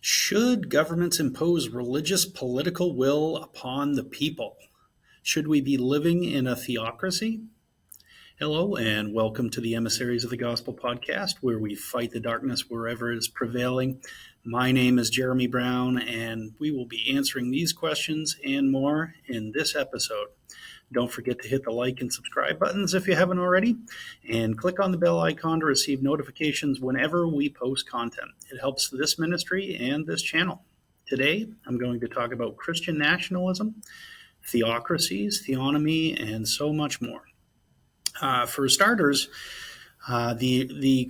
Should governments impose religious political will upon the people? Should we be living in a theocracy? Hello, and welcome to the Emissaries of the Gospel podcast, where we fight the darkness wherever it is prevailing. My name is Jeremy Brown, and we will be answering these questions and more in this episode. Don't forget to hit the like and subscribe buttons if you haven't already, and click on the bell icon to receive notifications whenever we post content. It helps this ministry and this channel. Today, I'm going to talk about Christian nationalism, theocracies, theonomy, and so much more. For starters, let me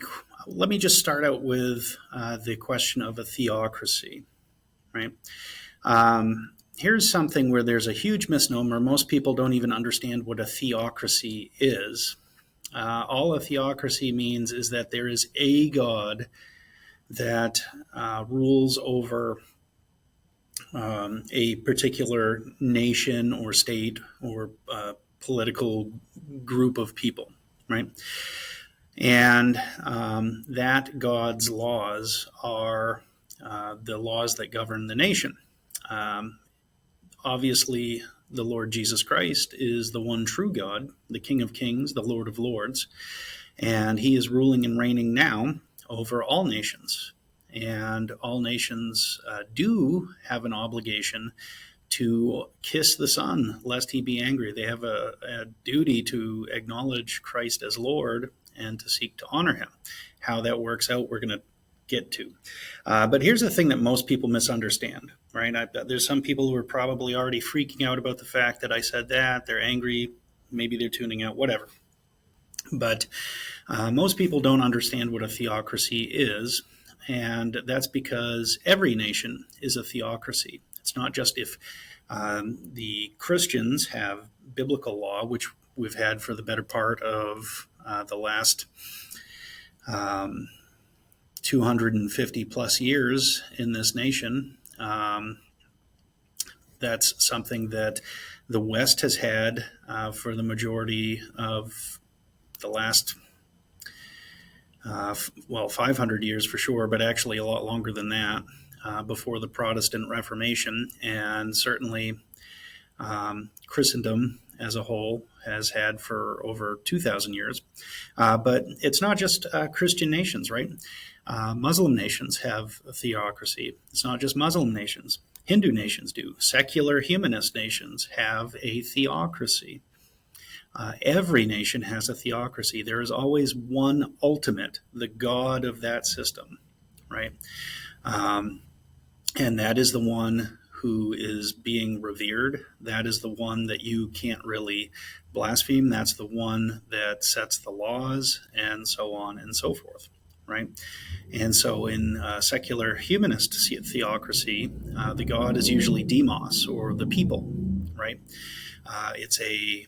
just start out with the question of a theocracy, right? Here's something where there's a huge misnomer. Most people don't even understand what a theocracy is. All a theocracy means is that there is a God that rules over a particular nation or state or political group of people, right? And that God's laws are the laws that govern the nation. Obviously, the Lord Jesus Christ is the one true God, the King of Kings, the Lord of Lords, and he is ruling and reigning now over all nations. And all nations do have an obligation to kiss the Son, lest he be angry. They have a duty to acknowledge Christ as Lord and to seek to honor him. How that works out, we're going to get to. But here's the thing that most people misunderstand, right? There's some people who are probably already freaking out about the fact that I said that. They're angry. Maybe they're tuning out, whatever. But most people don't understand what a theocracy is. And that's because every nation is a theocracy. It's not just if the Christians have biblical law, which we've had for the better part of the last 250 plus years in this nation. That's something that the West has had for the majority of the last 500 years for sure, but actually a lot longer than that, before the Protestant Reformation. And certainly Christendom as a whole has had for over 2,000 years. But it's not just Christian nations, right? Muslim nations have a theocracy. It's not just Muslim nations. Hindu nations do. Secular humanist nations have a theocracy. Every nation has a theocracy. There is always one ultimate, the God of that system, right? And that is the one who is being revered. That is the one that you can't really blaspheme. That's the one that sets the laws, and so on and so forth, right? And so in secular humanist theocracy, the God is usually demos, or the people, right? It's a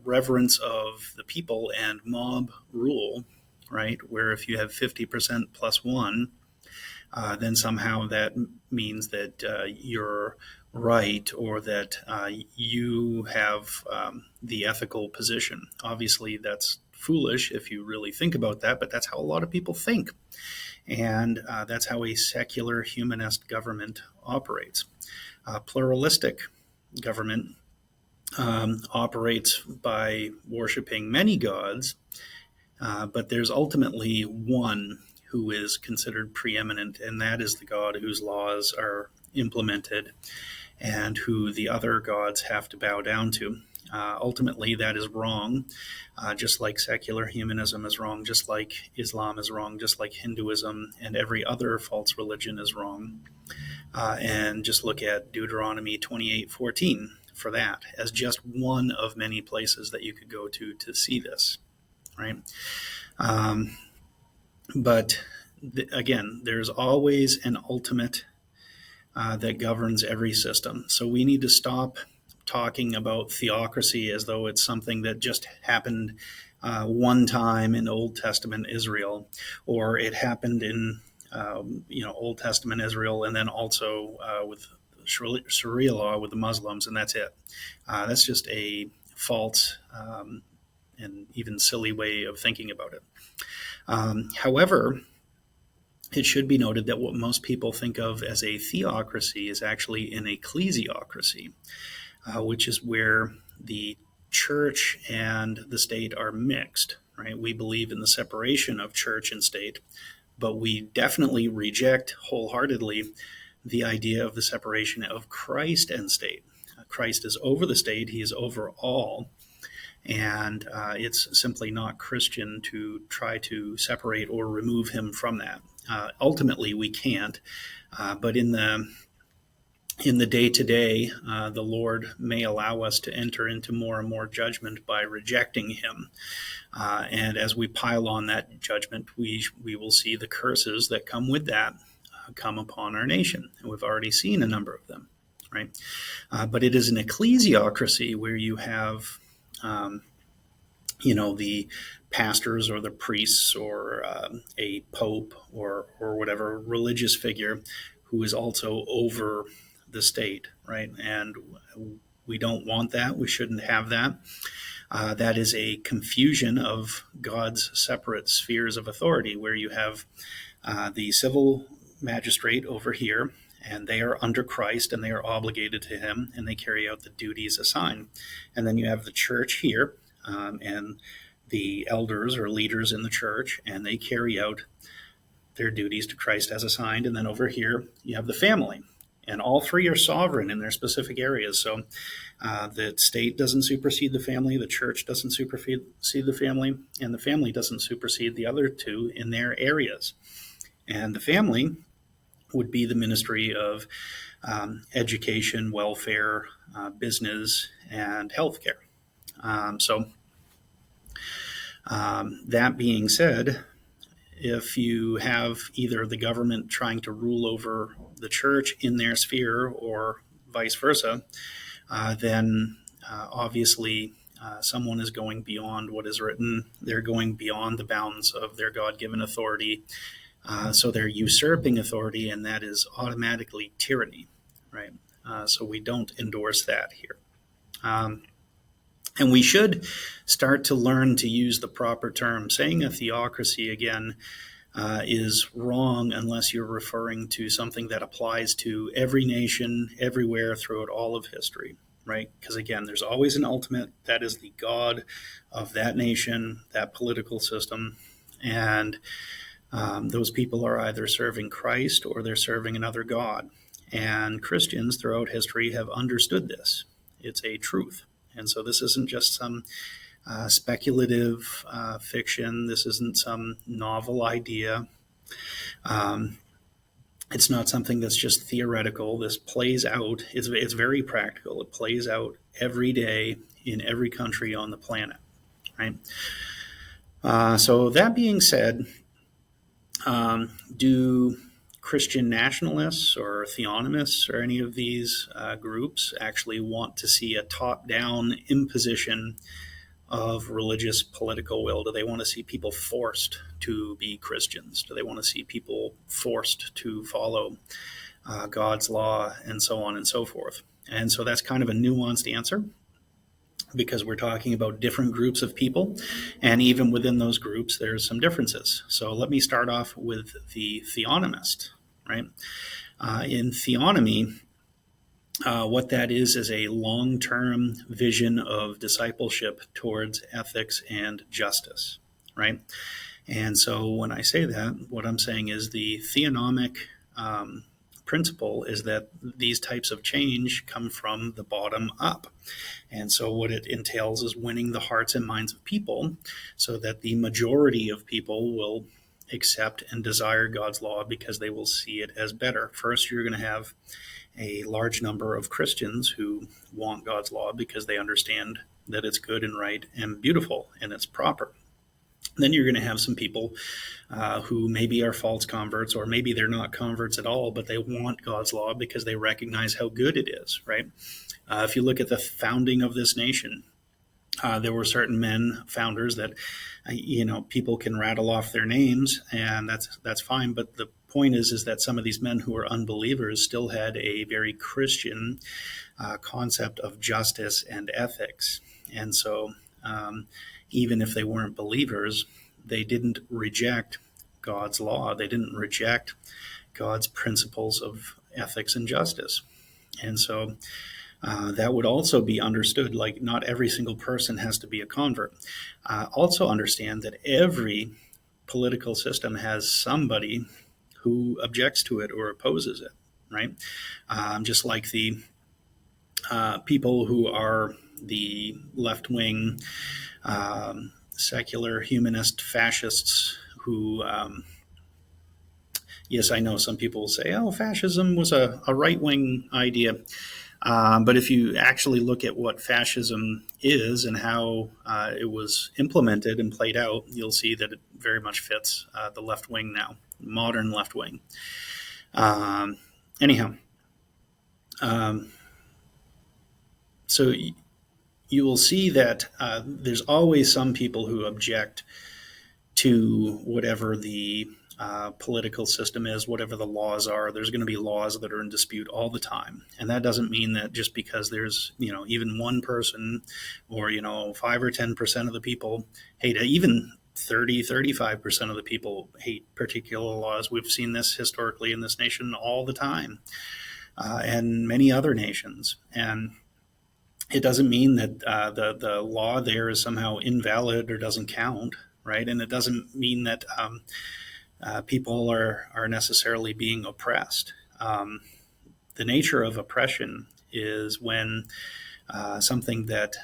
reverence of the people and mob rule, right? Where if you have 50% plus one, then somehow that means that you're right, or that you have the ethical position. Obviously, that's foolish if you really think about that, but that's how a lot of people think. And that's how a secular humanist government operates. Pluralistic government operates by worshiping many gods, but there's ultimately one who is considered preeminent, and that is the God whose laws are implemented and who the other gods have to bow down to. Ultimately, that is wrong, just like secular humanism is wrong, just like Islam is wrong, just like Hinduism and every other false religion is wrong. And just look at Deuteronomy 28:14 for that, as just one of many places that you could go to see this, right? But again, there's always an ultimate that governs every system. So we need to stop talking about theocracy as though it's something that just happened one time in Old Testament Israel, or it happened in Old Testament Israel, and then also with Sharia law with the Muslims, and that's it. That's just a false and even silly way of thinking about it. However, it should be noted that what most people think of as a theocracy is actually an ecclesiocracy, which is where the church and the state are mixed, right? We believe in the separation of church and state, but we definitely reject wholeheartedly the idea of the separation of Christ and state. Christ is over the state, he is over all, and it's simply not Christian to try to separate or remove him from that. Ultimately, we can't, but in the day to day, the Lord may allow us to enter into more and more judgment by rejecting him. And as we pile on that judgment, we will see the curses that come with that come upon our nation. And we've already seen a number of them, right? But it is an ecclesiocracy where you have, the pastors or the priests or a pope or whatever religious figure who is also over the state, right? And we don't want that. We shouldn't have that. That is a confusion of God's separate spheres of authority, where you have the civil magistrate over here, and they are under Christ, and they are obligated to him, and they carry out the duties assigned. And then you have the church here, and the elders or leaders in the church, and they carry out their duties to Christ as assigned. And then over here, you have the family. And all three are sovereign in their specific areas. So the state doesn't supersede the family, the church doesn't supersede the family, and the family doesn't supersede the other two in their areas. And the family would be the ministry of education, welfare, business, and healthcare. That being said, if you have either the government trying to rule over the church in their sphere or vice versa, then obviously someone is going beyond what is written. They're going beyond the bounds of their God-given authority. So they're usurping authority, and that is automatically tyranny, right? So we don't endorse that here. And we should start to learn to use the proper term. Saying a theocracy, again, is wrong unless you're referring to something that applies to every nation, everywhere, throughout all of history, right? Because, again, there's always an ultimate. That is the God of that nation, that political system. And those people are either serving Christ or they're serving another God. And Christians throughout history have understood this. It's a truth. And so this isn't just some speculative fiction. This isn't some novel idea. It's not something that's just theoretical. This plays out. It's very practical. It plays out every day in every country on the planet, right? So that being said, do Christian nationalists or theonomists or any of these groups actually want to see a top-down imposition of religious political will? Do they want to see people forced to be Christians? Do they want to see people forced to follow God's law and so on and so forth? And so that's kind of a nuanced answer, because we're talking about different groups of people, and even within those groups, there's some differences. So let me start off with the theonomist, right? In theonomy, what that is a long-term vision of discipleship towards ethics and justice, right? And so when I say that, what I'm saying is the theonomic principle is that these types of change come from the bottom up. And so what it entails is winning the hearts and minds of people so that the majority of people will accept and desire God's law because they will see it as better. First, you're going to have a large number of Christians who want God's law because they understand that it's good and right and beautiful and it's proper. Then you're going to have some people who maybe are false converts, or maybe they're not converts at all, but they want God's law because they recognize how good it is, right? If you look at the founding of this nation, there were certain men, founders, that, people can rattle off their names, and that's fine. But the point is that some of these men who were unbelievers still had a very Christian concept of justice and ethics. And so even if they weren't believers, they didn't reject God's law. They didn't reject God's principles of ethics and justice. And so that would also be understood, like not every single person has to be a convert. Also understand that every political system has somebody who objects to it or opposes it, right? Just like the people who are the left-wing, secular, humanist fascists who, yes, I know some people will say, oh, fascism was a right-wing idea. But if you actually look at what fascism is and how it was implemented and played out, you'll see that it very much fits the left wing now, modern left wing. Anyhow, so you will see that there's always some people who object to whatever the political system is, whatever the laws are. There's going to be laws that are in dispute all the time. And that doesn't mean that just because there's, even one person or, 5 or 10% of the people hate it, even 35% of the people hate particular laws. We've seen this historically in this nation all the time, and many other nations. And it doesn't mean that the law there is somehow invalid or doesn't count, right? And it doesn't mean that people are necessarily being oppressed. The nature of oppression is when something that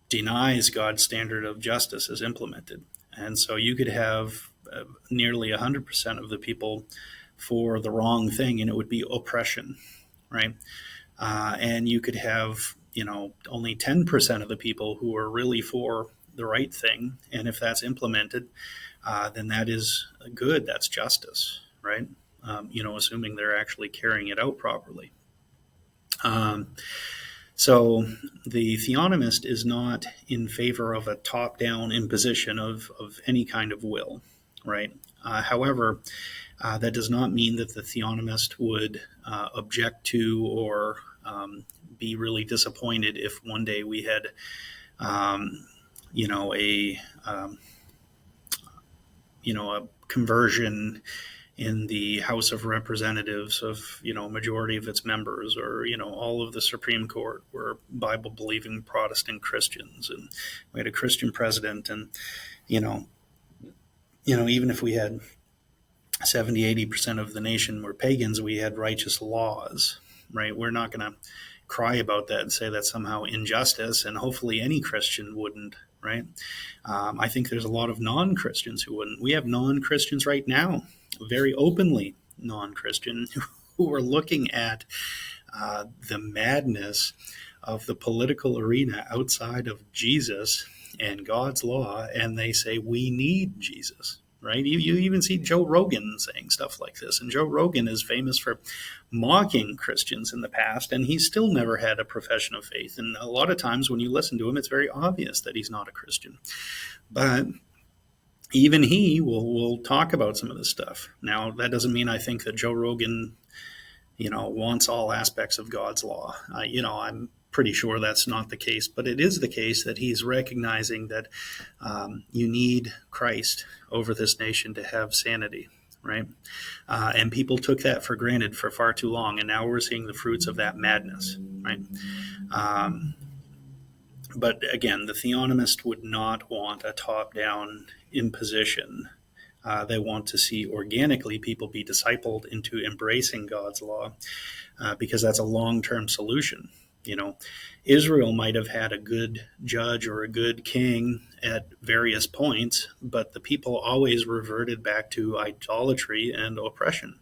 denies God's standard of justice is implemented. And so you could have nearly 100% of the people for the wrong thing, and it would be oppression, right? And you could have, only 10% of the people who are really for the right thing. And if that's implemented, then that is good. That's justice, right? Assuming they're actually carrying it out properly. So the theonomist is not in favor of a top-down imposition of any kind of will, right? However, that does not mean that the theonomist would object to or be really disappointed if one day we had, a conversion in the House of Representatives of, majority of its members, or, all of the Supreme Court were Bible-believing Protestant Christians, and we had a Christian president, and, even if we had 70-80% of the nation were pagans, we had righteous laws, right? We're not going to cry about that and say that's somehow injustice, and hopefully any Christian wouldn't, right? I think there's a lot of non-Christians who wouldn't. We have non-Christians right now, very openly non-Christian, who are looking at the madness of the political arena outside of Jesus and God's law, and they say, we need Jesus, right? You even see Joe Rogan saying stuff like this, and Joe Rogan is famous for mocking Christians in the past, and he's still never had a profession of faith. And a lot of times when you listen to him, it's very obvious that he's not a Christian. But even he will talk about some of this stuff. Now, that doesn't mean I think that Joe Rogan, wants all aspects of God's law. I'm pretty sure that's not the case, but it is the case that he's recognizing that you need Christ over this nation to have sanity, right? And people took that for granted for far too long, and now we're seeing the fruits of that madness, right? But again, the theonomist would not want a top-down imposition. They want to see organically people be discipled into embracing God's law, because that's a long-term solution. Israel might have had a good judge or a good king at various points, but the people always reverted back to idolatry and oppression.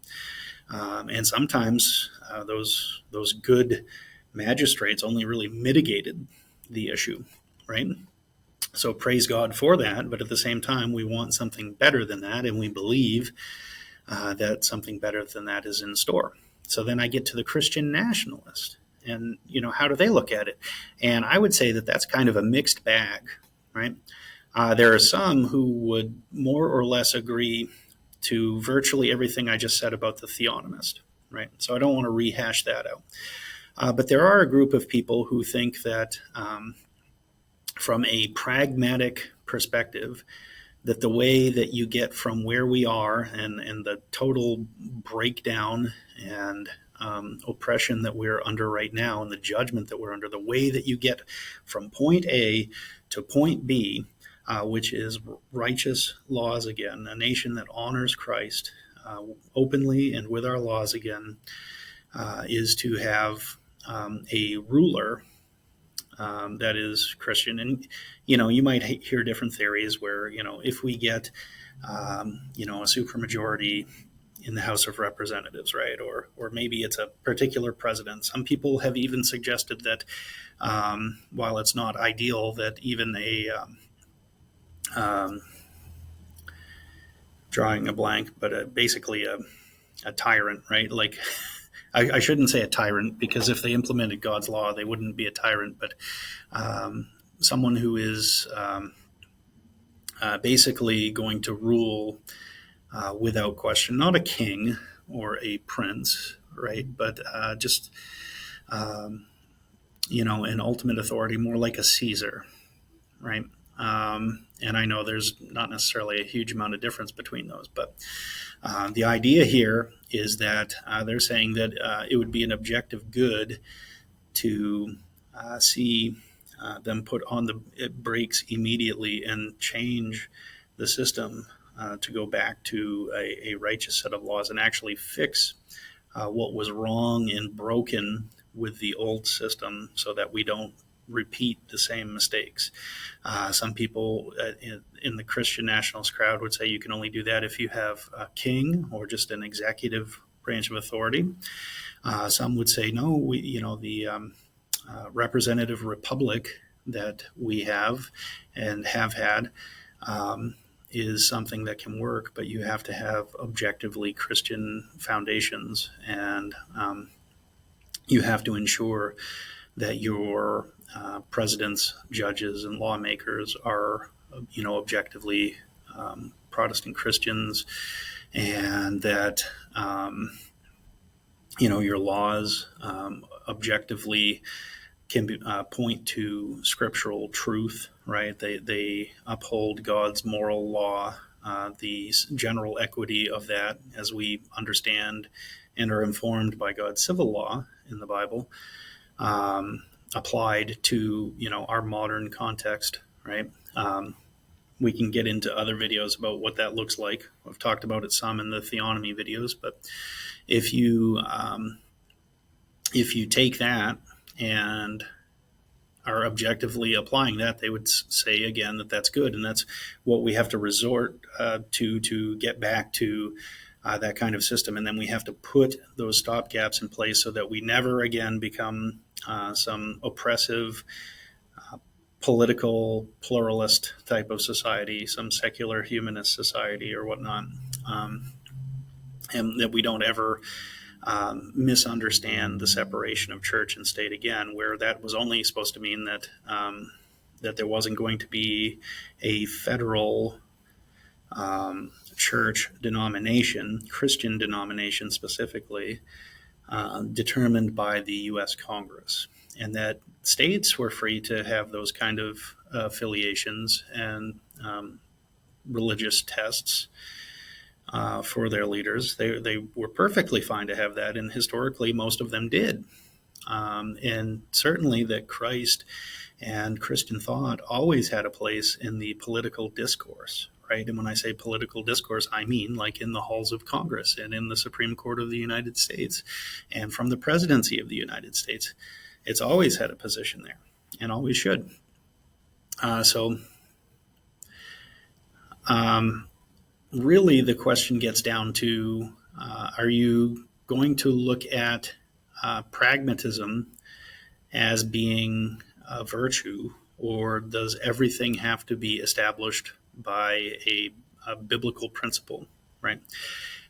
And sometimes those good magistrates only really mitigated the issue, right? So praise God for that, but at the same time, we want something better than that, and we believe that something better than that is in store. So then I get to the Christian nationalist. And, how do they look at it? And I would say that that's kind of a mixed bag, right? There are some who would more or less agree to virtually everything I just said about the theonomist, right? So I don't want to rehash that out. But there are a group of people who think that from a pragmatic perspective, that the way that you get from where we are and the total breakdown and oppression that we're under right now and the judgment that we're under, the way that you get from point A to point B, which is righteous laws again, a nation that honors Christ openly and with our laws again, is to have a ruler that is Christian. And, you might hear different theories where, if we get, a supermajority in the House of Representatives, right? Or maybe it's a particular president. Some people have even suggested that while it's not ideal, that even drawing a blank, but basically a tyrant, right? Like, I shouldn't say a tyrant, because if they implemented God's law, they wouldn't be a tyrant, but someone who is basically going to rule without question, not a king or a prince, right? But just, an ultimate authority, more like a Caesar, right? And I know there's not necessarily a huge amount of difference between those, but the idea here is that they're saying that it would be an objective good to see them put on the brakes immediately and change the system to go back to a righteous set of laws and actually fix what was wrong and broken with the old system so that we don't repeat the same mistakes. Some people in the Christian nationalist crowd would say you can only do that if you have a king or just an executive branch of authority. Some would say no, the representative republic that we have and have had is something that can work, but you have to have objectively Christian foundations, and you have to ensure that your presidents, judges, and lawmakers are, objectively Protestant Christians, and that, your laws objectively can point to scriptural truth, right? They uphold God's moral law, the general equity of that as we understand and are informed by God's civil law in the Bible, applied to, our modern context, right? We can get into other videos about what that looks like. I've talked about it some in the Theonomy videos, but if you take that and are objectively applying that, they would say again that that's good, and that's what we have to resort to get back to that kind of system. And then we have to put those stopgaps in place so that we never again become some oppressive political pluralist type of society, some secular humanist society or whatnot, and that we don't ever misunderstand the separation of church and state again, where that was only supposed to mean that that there wasn't going to be a federal church denomination, Christian denomination specifically, determined by the U.S. Congress, and that states were free to have those kind of affiliations and religious tests for their leaders. They were perfectly fine to have that, and historically most of them did. And certainly that Christ and Christian thought always had a place in the political discourse, right? And when I say political discourse, I mean like in the halls of Congress and in the Supreme Court of the United States and from the presidency of the United States. It's always had a position there and always should. Really the question gets down to, are you going to look at pragmatism as being a virtue, or does everything have to be established by a biblical principle, right?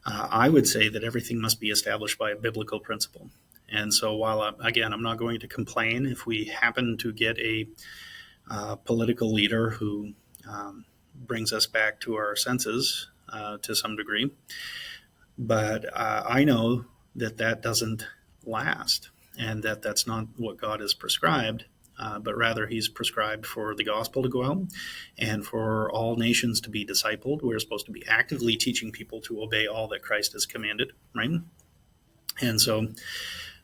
I would say that everything must be established by a biblical principle. And so while, again, I'm not going to complain if we happen to get a political leader who brings us back to our senses to some degree, but I know that that doesn't last, and that that's not what God has prescribed but rather he's prescribed for the gospel to go out and for all nations to be discipled. We're supposed to be actively teaching people to obey all that Christ has commanded, right? And so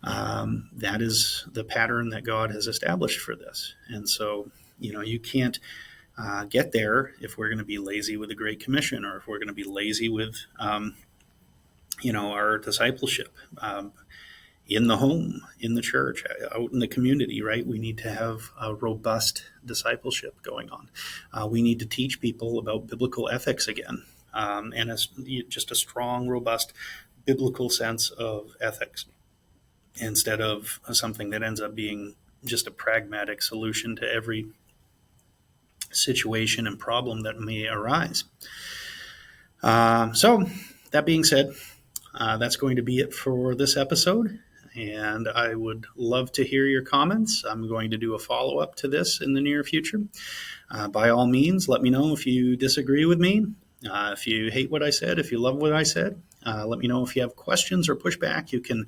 that is the pattern that God has established for this. And so, you can't get there if we're going to be lazy with the Great Commission, or if we're going to be lazy with, our discipleship. In the home, in the church, out in the community, right? We need to have a robust discipleship going on. We need to teach people about biblical ethics again, and just a strong, robust biblical sense of ethics, instead of something that ends up being just a pragmatic solution to every situation and problem that may arise. So, that being said, that's going to be it for this episode. And I would love to hear your comments. I'm going to do a follow-up to this in the near future. By all means, let me know if you disagree with me, if you hate what I said, if you love what I said. Let me know if you have questions or pushback. You can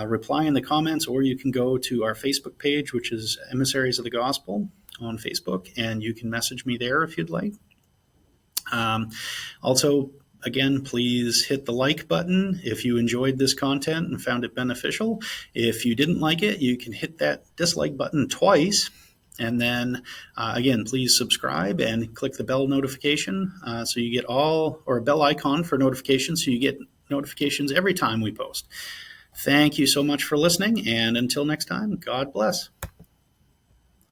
reply in the comments, or you can go to our Facebook page, which is Emissaries of the Gospel on Facebook, and you can message me there if you'd like. Also, again, please hit the like button if you enjoyed this content and found it beneficial. If you didn't like it, you can hit that dislike button twice. And then, again, please subscribe and click the bell notification so you get or a bell icon for notifications, so you get notifications every time we post. Thank you so much for listening, and until next time, God bless.